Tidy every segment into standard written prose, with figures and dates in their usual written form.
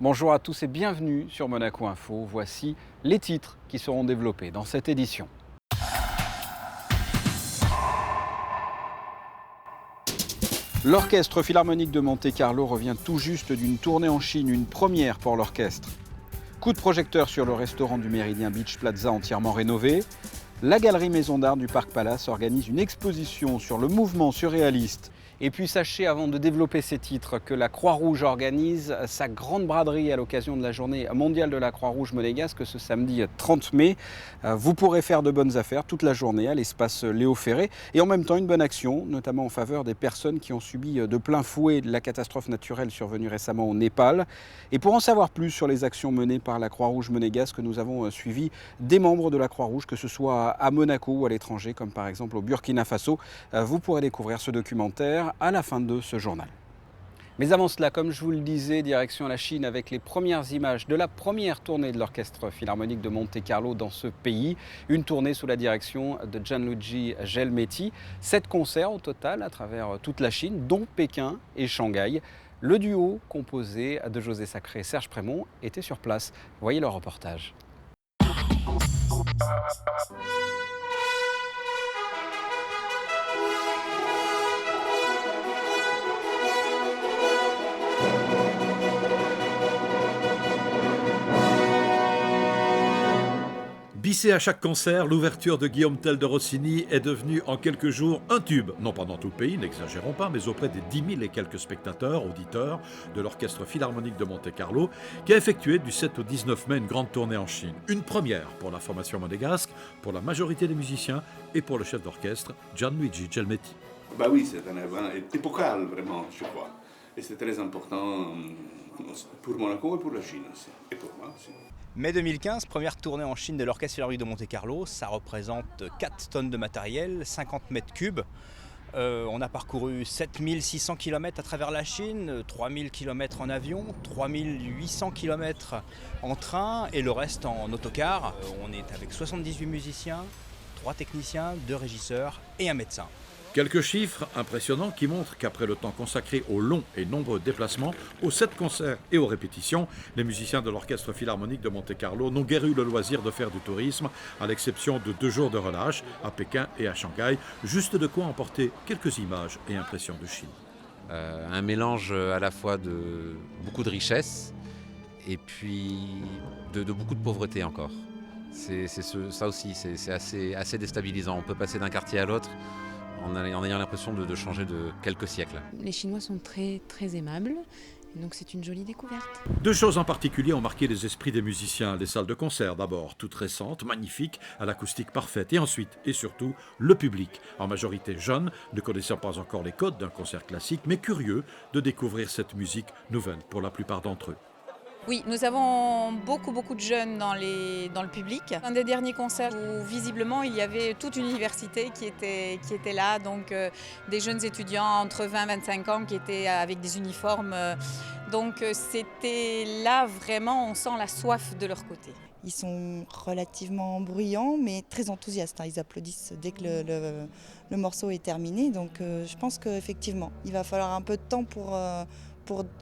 Bonjour à tous et bienvenue sur Monaco Info. Voici les titres qui seront développés dans cette édition. L'Orchestre Philharmonique de Monte-Carlo revient tout juste d'une tournée en Chine, une première pour l'orchestre. Coup de projecteur sur le restaurant du Méridien Beach Plaza entièrement rénové. La Galerie Maison d'Art du Parc Palace organise une exposition sur le mouvement surréaliste. Et puis sachez, avant de développer ces titres, que la Croix-Rouge organise sa grande braderie à l'occasion de la journée mondiale de la Croix-Rouge monégasque ce samedi 30 mai. Vous pourrez faire de bonnes affaires toute la journée à l'espace Léo Ferré et en même temps une bonne action, notamment en faveur des personnes qui ont subi de plein fouet la catastrophe naturelle survenue récemment au Népal. Et pour en savoir plus sur les actions menées par la Croix-Rouge monégasque, nous avons suivi des membres de la Croix-Rouge, que ce soit à Monaco ou à l'étranger, comme par exemple au Burkina Faso. Vous pourrez découvrir ce documentaire à la fin de ce journal. Mais avant cela, comme je vous le disais, direction la Chine avec les premières images de la première tournée de l'Orchestre Philharmonique de Monte-Carlo dans ce pays. Une tournée sous la direction de Gianluigi Gelmetti. 7 concerts au total à travers toute la Chine, dont Pékin et Shanghai. Le duo composé de José Sacré et Serge Prémont était sur place. Voyez le reportage. Bissé à chaque concert, l'ouverture de Guillaume Tell de Rossini est devenue en quelques jours un tube. Non pas dans tout le pays, n'exagérons pas, mais auprès des 10 000 et quelques spectateurs, auditeurs de l'Orchestre Philharmonique de Monte-Carlo, qui a effectué du 7 au 19 mai une grande tournée en Chine. Une première pour la formation monégasque, pour la majorité des musiciens et pour le chef d'orchestre, Gianluigi Gelmetti. Bah oui, c'est un événement épocal, vraiment, je crois. Et c'est très important pour Monaco et pour la Chine aussi, et pour moi aussi. Mai 2015, première tournée en Chine de l'Orchestre Philharmonique de Monte-Carlo. Ça représente 4 tonnes de matériel, 50 mètres cubes. On a parcouru 7600 km à travers la Chine, 3000 km en avion, 3800 km en train et le reste en autocar. On est avec 78 musiciens, 3 techniciens, 2 régisseurs et un médecin. Quelques chiffres impressionnants qui montrent qu'après le temps consacré aux longs et nombreux déplacements, aux 7 concerts et aux répétitions, les musiciens de l'Orchestre Philharmonique de Monte-Carlo n'ont guère eu le loisir de faire du tourisme, à l'exception de 2 jours de relâche à Pékin et à Shanghai, juste de quoi emporter quelques images et impressions de Chine. Un mélange à la fois de beaucoup de richesse et puis de beaucoup de pauvreté encore. Ça aussi, c'est assez déstabilisant. On peut passer d'un quartier à l'autre en ayant l'impression de changer de quelques siècles. Les Chinois sont très, très aimables, donc c'est une jolie découverte. 2 choses en particulier ont marqué les esprits des musiciens. Les salles de concert d'abord, toutes récentes, magnifiques, à l'acoustique parfaite. Et ensuite, et surtout, le public, en majorité jeune, ne connaissant pas encore les codes d'un concert classique, mais curieux de découvrir cette musique nouvelle pour la plupart d'entre eux. Oui, nous avons beaucoup de jeunes dans le public. Un des derniers concerts où visiblement il y avait toute une université qui était là, donc des jeunes étudiants entre 20 et 25 ans qui étaient avec des uniformes. Donc c'était là vraiment, on sent la soif de leur côté. Ils sont relativement bruyants mais très enthousiastes. Ils applaudissent dès que le morceau est terminé. Donc je pense qu'effectivement, il va falloir un peu de temps pour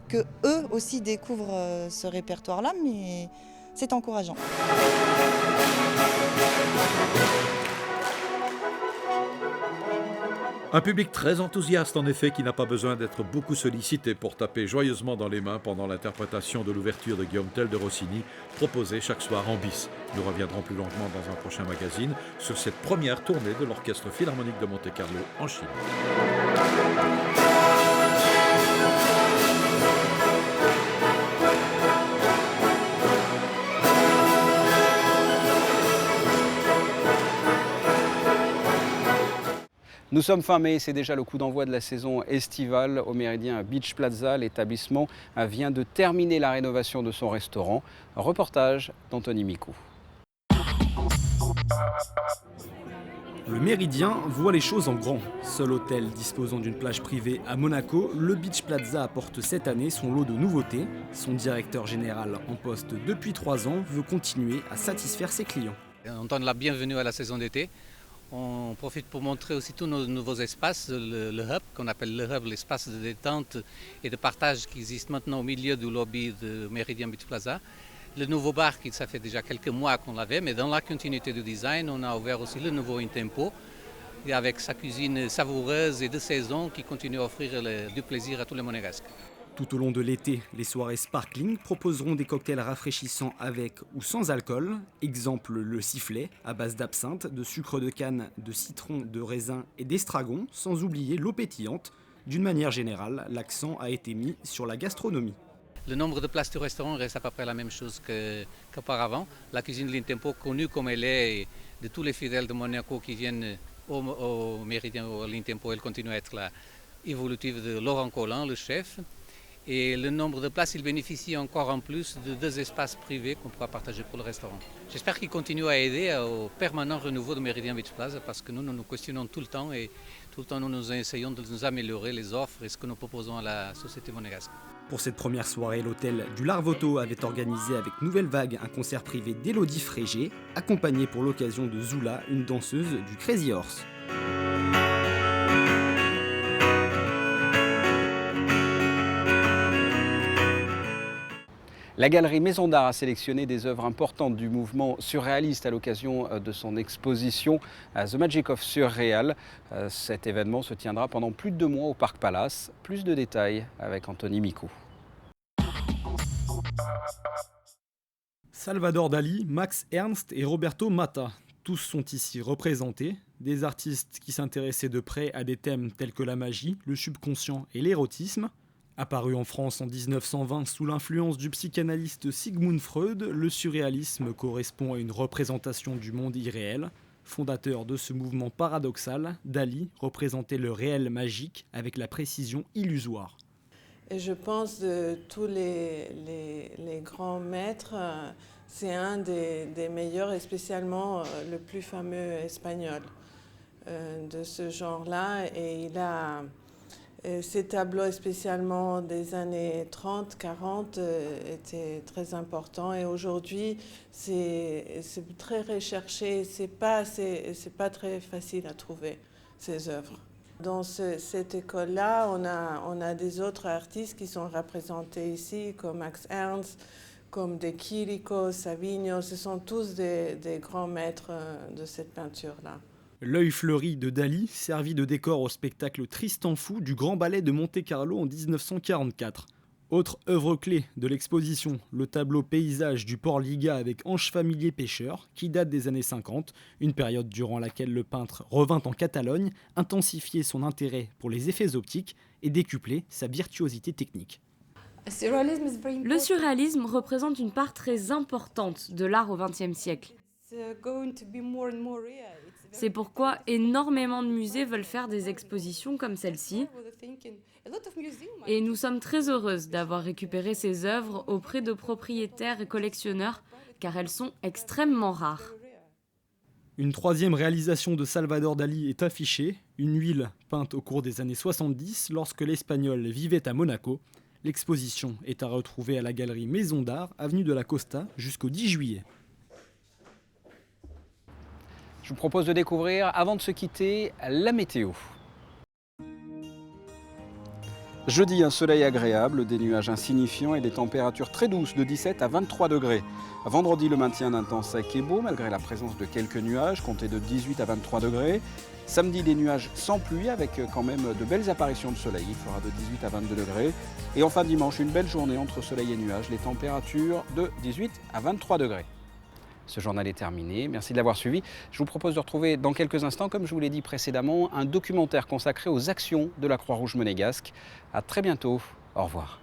que eux aussi découvrent ce répertoire-là, mais c'est encourageant. Un public très enthousiaste en effet, qui n'a pas besoin d'être beaucoup sollicité pour taper joyeusement dans les mains pendant l'interprétation de l'ouverture de Guillaume Tell de Rossini, proposée chaque soir en bis. Nous reviendrons plus longuement dans un prochain magazine sur cette première tournée de l'Orchestre Philharmonique de Monte-Carlo en Chine. Nous sommes fin mai, c'est déjà le coup d'envoi de la saison estivale au Méridien Beach Plaza. L'établissement vient de terminer la rénovation de son restaurant. Reportage d'Anthony Micou. Le Méridien voit les choses en grand. Seul hôtel disposant d'une plage privée à Monaco, le Beach Plaza apporte cette année son lot de nouveautés. Son directeur général en poste depuis 3 ans veut continuer à satisfaire ses clients. On donne la bienvenue à la saison d'été. On profite pour montrer aussi tous nos nouveaux espaces, le hub, qu'on appelle le hub, l'espace de détente et de partage qui existe maintenant au milieu du lobby de Meridian Beach Plaza. Le nouveau bar, ça fait déjà quelques mois qu'on l'avait, mais dans la continuité du design, on a ouvert aussi le nouveau In-Tempo, avec sa cuisine savoureuse et de saison qui continue à offrir du plaisir à tous les monégasques. Tout au long de l'été, les soirées sparkling proposeront des cocktails rafraîchissants avec ou sans alcool. Exemple le sifflet à base d'absinthe, de sucre de canne, de citron, de raisin et d'estragon, sans oublier l'eau pétillante. D'une manière générale, l'accent a été mis sur la gastronomie. Le nombre de places du restaurant reste à peu près la même chose qu'auparavant. La cuisine de l'In-Tempo, connue comme elle est de tous les fidèles de Monaco qui viennent au Méridien ou à l'In-Tempo, elle continue à être la évolutive de Laurent Collin, le chef. Et le nombre de places, il bénéficie encore en plus de 2 espaces privés qu'on pourra partager pour le restaurant. J'espère qu'il continue à aider au permanent renouveau de Meridian Beach Plaza parce que nous questionnons tout le temps et tout le temps nous essayons de nous améliorer les offres et ce que nous proposons à la société monégasque. Pour cette première soirée, l'hôtel du Larvoto avait organisé avec Nouvelle Vague un concert privé d'Élodie Frégé, accompagné pour l'occasion de Zula, une danseuse du Crazy Horse. La galerie Maison d'Art a sélectionné des œuvres importantes du mouvement surréaliste à l'occasion de son exposition The Magic of Surreal. Cet événement se tiendra pendant plus de 2 mois au Parc Palace. Plus de détails avec Anthony Micou. Salvador Dali, Max Ernst et Roberto Matta. Tous sont ici représentés, des artistes qui s'intéressaient de près à des thèmes tels que la magie, le subconscient et l'érotisme. Apparu en France en 1920 sous l'influence du psychanalyste Sigmund Freud, le surréalisme correspond à une représentation du monde irréel. Fondateur de ce mouvement paradoxal, Dali représentait le réel magique avec la précision illusoire. Et je pense de tous les grands maîtres, c'est un des meilleurs et spécialement le plus fameux espagnol de ce genre-là. Et il a... Ces tableaux, spécialement des années 30, 40, étaient très importants. Et aujourd'hui, c'est très recherché. C'est pas très facile à trouver, ces œuvres. Dans cette école-là, on a des autres artistes qui sont représentés ici, comme Max Ernst, comme De Chirico, Savigno. Ce sont tous des grands maîtres de cette peinture-là. L'œil fleuri de Dali servit de décor au spectacle Tristan Fou du Grand Ballet de Monte-Carlo en 1944. Autre œuvre clé de l'exposition, le tableau paysage du port Liga avec ange familier pêcheur, qui date des années 50, une période durant laquelle le peintre revint en Catalogne, intensifiait son intérêt pour les effets optiques et décuplait sa virtuosité technique. Le surréalisme représente une part très importante de l'art au XXe siècle. C'est pourquoi énormément de musées veulent faire des expositions comme celle-ci. Et nous sommes très heureuses d'avoir récupéré ces œuvres auprès de propriétaires et collectionneurs, car elles sont extrêmement rares. Une troisième réalisation de Salvador Dali est affichée, une huile peinte au cours des années 70 lorsque l'Espagnol vivait à Monaco. L'exposition est à retrouver à la galerie Maison d'Art, avenue de la Costa, jusqu'au 10 juillet. Je vous propose de découvrir, avant de se quitter, la météo. Jeudi, un soleil agréable, des nuages insignifiants et des températures très douces de 17 à 23 degrés. Vendredi, le maintien d'un temps sec et beau, malgré la présence de quelques nuages, comptés de 18 à 23 degrés. Samedi, des nuages sans pluie, avec quand même de belles apparitions de soleil. Il fera de 18 à 22 degrés. Et enfin dimanche, une belle journée entre soleil et nuages, les températures de 18 à 23 degrés. Ce journal est terminé, merci de l'avoir suivi. Je vous propose de retrouver dans quelques instants, comme je vous l'ai dit précédemment, un documentaire consacré aux actions de la Croix-Rouge monégasque. À très bientôt, au revoir.